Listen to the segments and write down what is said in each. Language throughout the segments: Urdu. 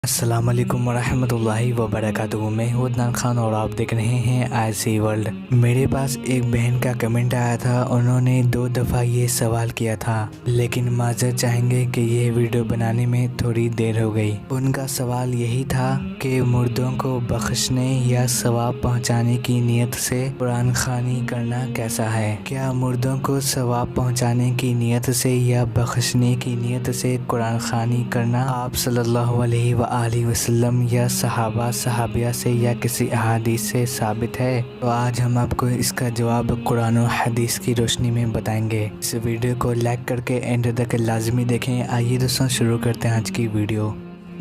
السلام علیکم ورحمۃ اللہ وبرکاتہ۔ میں ہوں عدنان خان اور آپ دیکھ رہے ہیں IC ورلڈ۔ میرے پاس ایک بہن کا کمنٹ آیا تھا، انہوں نے 2 دفعہ یہ سوال کیا تھا، لیکن معذرت چاہیں گے کہ یہ ویڈیو بنانے میں تھوڑی دیر ہو گئی۔ ان کا سوال یہی تھا کہ مردوں کو بخشنے یا ثواب پہنچانے کی نیت سے قرآن خوانی کرنا کیسا ہے؟ کیا مردوں کو ثواب پہنچانے کی نیت سے یا بخشنے کی نیت سے قرآن خوانی کرنا آپ صلی اللہ علیہ وسلم یا صحابہ صحابیہ سے یا کسی احادیث سے ثابت ہے؟ تو آج ہم آپ کو اس کا جواب قرآن و حدیث کی روشنی میں بتائیں گے۔ اس ویڈیو کو لائک کر کے اینڈ تک لازمی دیکھیں۔ آئیے دوستوں شروع کرتے ہیں آج کی ویڈیو۔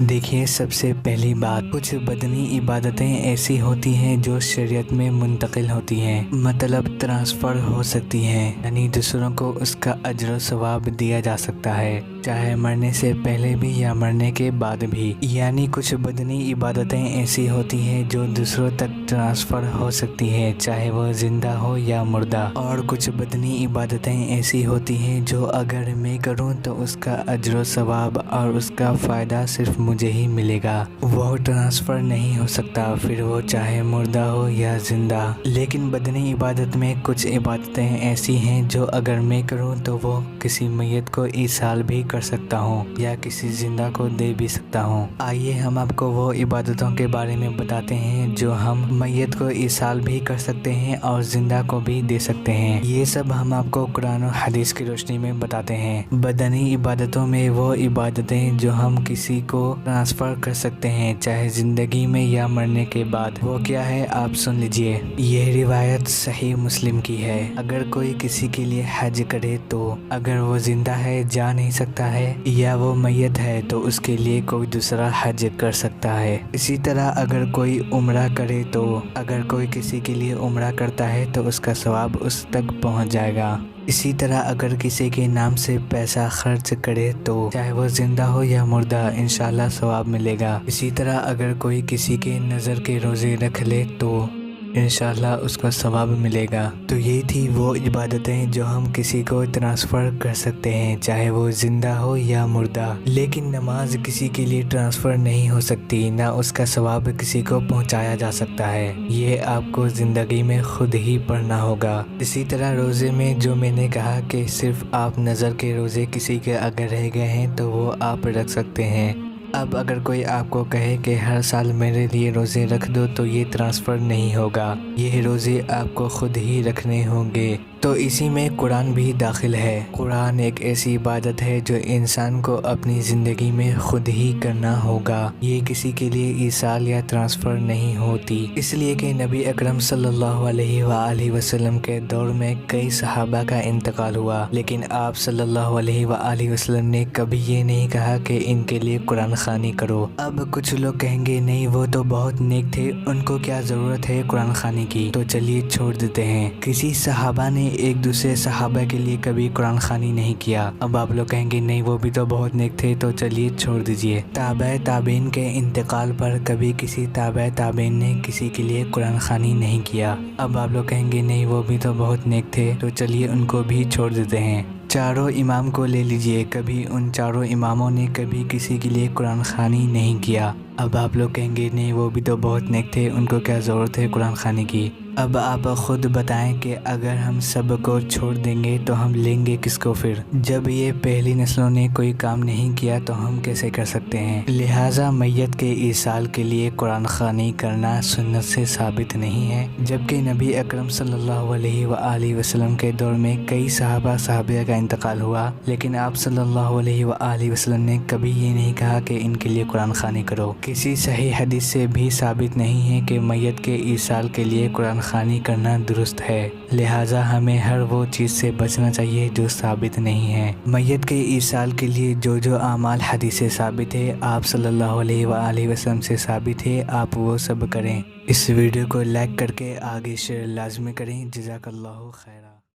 دیکھیے، سب سے پہلی بات، کچھ بدنی عبادتیں ایسی ہوتی ہیں جو شریعت میں منتقل ہوتی ہیں، مطلب ٹرانسفر ہو سکتی ہیں، یعنی دوسروں کو اس کا اجر و ثواب دیا جا سکتا ہے، چاہے مرنے سے پہلے بھی یا مرنے کے بعد بھی۔ یعنی کچھ بدنی عبادتیں ایسی ہوتی ہیں جو دوسروں تک ٹرانسفر ہو سکتی ہیں، چاہے وہ زندہ ہو یا مردہ۔ اور کچھ بدنی عبادتیں ایسی ہوتی ہیں جو اگر میں کروں تو اس کا اجر و ثواب اور اس کا فائدہ صرف مجھے ہی ملے گا، وہ ٹرانسفر نہیں ہو سکتا، پھر وہ چاہے مردہ ہو یا زندہ۔ لیکن بدنی عبادت میں کچھ عبادتیں ایسی ہیں جو اگر میں کروں تو وہ کسی میت کو ایصال بھی کر سکتا ہوں یا کسی زندہ کو دے بھی سکتا ہوں۔ آئیے ہم آپ کو وہ عبادتوں کے بارے میں بتاتے ہیں جو ہم میت کو ایصال بھی کر سکتے ہیں اور زندہ کو بھی دے سکتے ہیں۔ یہ سب ہم آپ کو قرآن و حدیث کی روشنی میں بتاتے ہیں۔ بدنی عبادتوں میں وہ عبادتیں جو ہم کسی کو ٹرانسفر کر سکتے ہیں، چاہے زندگی میں یا مرنے کے بعد، وہ کیا ہے آپ سن لیجئے۔ یہ روایت صحیح مسلم کی ہے۔ اگر کوئی کسی کے لیے حج کرے تو اگر وہ زندہ ہے، جا نہیں سکتا ہے، یا وہ میت ہے تو اس کے لیے کوئی دوسرا حج کر سکتا ہے۔ اسی طرح اگر کوئی عمرہ کرے تو اگر کوئی کسی کے لیے عمرہ کرتا ہے تو اس کا ثواب اس تک پہنچ جائے گا۔ اسی طرح اگر کسی کے نام سے پیسہ خرچ کرے تو چاہے وہ زندہ ہو یا مردہ، انشاءاللہ ثواب ملے گا۔ اسی طرح اگر کوئی کسی کے نظر کے روزے رکھ لے تو انشاءاللہ اس کا ثواب ملے گا۔ تو یہ تھی وہ عبادتیں جو ہم کسی کو ٹرانسفر کر سکتے ہیں، چاہے وہ زندہ ہو یا مردہ۔ لیکن نماز کسی کے لیے ٹرانسفر نہیں ہو سکتی، نہ اس کا ثواب کسی کو پہنچایا جا سکتا ہے، یہ آپ کو زندگی میں خود ہی پڑھنا ہوگا۔ اسی طرح روزے میں جو میں نے کہا کہ صرف آپ نظر کے روزے کسی کے اگر رہ گئے ہیں تو وہ آپ رکھ سکتے ہیں۔ اب اگر کوئی آپ کو کہے کہ ہر سال میرے لیے روزے رکھ دو تو یہ ٹرانسفر نہیں ہوگا، یہ روزے آپ کو خود ہی رکھنے ہوں گے۔ تو اسی میں قرآن بھی داخل ہے۔ قرآن ایک ایسی عبادت ہے جو انسان کو اپنی زندگی میں خود ہی کرنا ہوگا، یہ کسی کے لیے ایصال یا ٹرانسفر نہیں ہوتی، اس لیے کہ نبی اکرم صلی اللہ علیہ وسلم کے دور میں کئی صحابہ کا انتقال ہوا، لیکن آپ صلی اللہ علیہ وسلم نے کبھی یہ نہیں کہا کہ ان کے لیے قرآن خوانی کرو۔ اب کچھ لوگ کہیں گے نہیں، وہ تو بہت نیک تھے، ان کو کیا ضرورت ہے قرآن خوانی کی؟ تو چلیے چھوڑ دیتے ہیں۔ کسی صحابہ نے ایک دوسرے صحابہ کے لیے کبھی قرآن خوانی نہیں کیا۔ اب آپ لوگ کہیں گے نہیں، وہ بھی تو بہت نیک تھے، تو چلیے چھوڑ دیجئے۔ تابع تابعین کے انتقال پر کبھی کسی تابع تابعین نے کسی کے لیے قرآن خوانی نہیں کیا۔ اب آپ لوگ کہیں گے نہیں، وہ بھی تو بہت نیک تھے، تو چلیے ان کو بھی چھوڑ دیتے ہیں۔ چاروں امام کو لے لیجئے، کبھی ان چاروں اماموں نے کبھی کسی کے لیے قرآن خوانی نہیں کیا۔ اب آپ لوگ کہیں گے نہیں، وہ بھی تو بہت نیک تھے، ان کو کیا ضرورت ہے قرآن خوانی کی؟ اب آپ خود بتائیں کہ اگر ہم سب کو چھوڑ دیں گے تو ہم لیں گے کس کو پھر؟ جب یہ پہلی نسلوں نے کوئی کام نہیں کیا تو ہم کیسے کر سکتے ہیں؟ لہٰذا میت کے ایصال کے لیے قرآن خوانی کرنا سنت سے ثابت نہیں ہے، جبکہ نبی اکرم صلی اللہ علیہ وسلم کے دور میں کئی صحابہ صحابیہ کا انتقال ہوا، لیکن آپ صلی اللہ علیہ وسلم نے کبھی یہ نہیں کہا کہ ان کے لیے قرآن خوانی کرو۔ کسی صحیح حدیث سے بھی ثابت نہیں ہے کہ میت کے ایصال کے لیے قرآن خوانی کرنا درست ہے، لہٰذا ہمیں ہر وہ چیز سے بچنا چاہیے جو ثابت نہیں ہے۔ میت کے ایصال کے لیے جو اعمال حدیث سے ثابت ہے، آپ صلی اللہ علیہ وسلم سے ثابت ہے، آپ وہ سب کریں۔ اس ویڈیو کو لائک کر کے آگے شیئر لازمی کریں۔ جزاک اللہ خیرہ۔